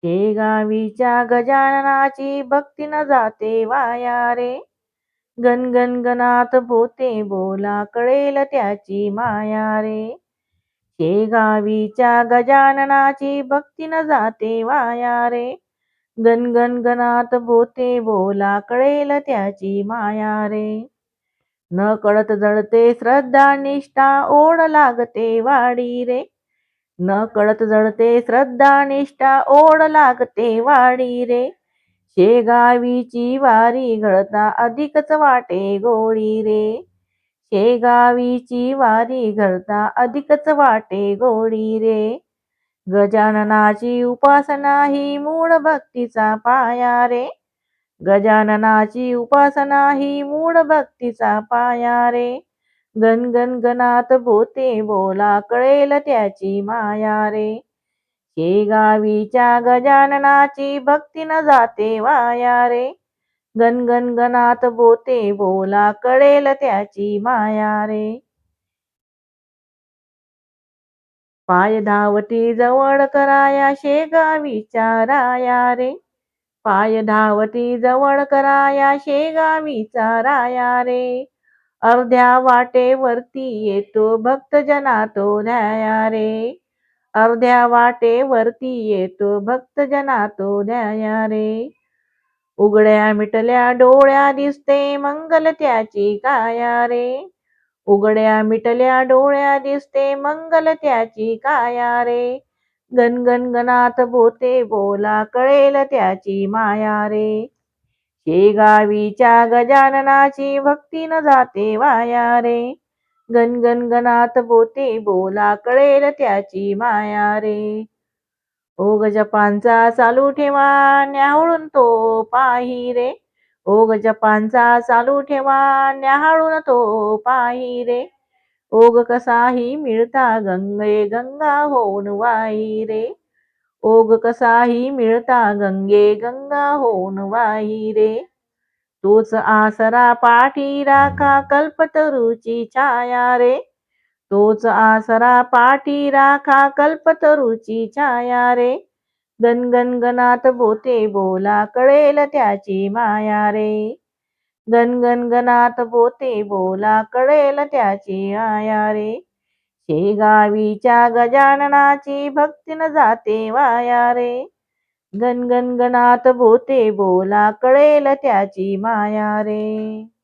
शेगावीच्या गजाननाची भक्ती न जाते वाया रे. गण गण गणात भोते बोला कळेल त्याची माया रे. शेगावीच्या गजाननाची भक्ती न जाते वाया रे. गण गण गणात भोते बोला कळेल त्याची माया रे. न कळत जळते श्रद्धा निष्ठा ओढ लागते वाडी रे. न कळत जळते श्रद्धा निष्ठा ओढ लागते वाडी रे. शेगावीची वारी घडता अधिकच वाटे गोडी रे. शेगावीची वारी घडता अधिकच वाटे गोडी रे. गजाननाची उपासना ही मूळ भक्तीचा पाया रे. गजाननाची उपासना ही मूळ भक्तीचा पाया रे. गण गण गणात भोते बोला कळेल त्याची माया रे. शेगावीच्या गजाननाची भक्ती न जाते वाया रे. गण गण गणात भोते बोला कळेल त्याची माया रे. पाय धावती जवळ कराया शेगावीच्या राया रे. पाय धावती जवळ कराया शेगावीचा राया रे. अर्ध्या वाटेवरती येतो भक्तजना तो न्याया रे. अर्ध्या वाटेवरती येतो भक्तजना तो न्याया रे. उघड्या मिटल्या डोळ्या दिसते मंगल त्याची काया रे. उघड्या मिटल्या डोळ्या दिसते मंगल त्याची काया रे. गण गण गणात भोते बोला कळेल त्याची माया रे. शेगावीच्या गजाननाची भक्ती न जाते वाया रे. गण गण गणात भोते बोला कळेल त्याची माया रे. ओघ जपांचा चालू ठेवा न्याहाळून तो पाही रे. ओघ जपांचा चालू ठेवा न्याहाळून तो पाही रे. ओघ कसाही मिळता गंगे गंगा होऊन वाही रे. ओघ कसाही मिळता गंगे गंगा होऊन वाही रे. तोच आसरा पाठी राखा कल्पतरूची छाया रे. तोच आसरा पाठी राखा कल्पतरूची छाया रे. गण गण गणात भोते बोला कळेल त्याची माया रे. गण गण गणात भोते बोला कळेल त्याची माया रे. शेगावीच्या गजाननाची भक्ती न जाते वाया रे. गण गण गणात भोते बोला कळेल त्याची माया रे.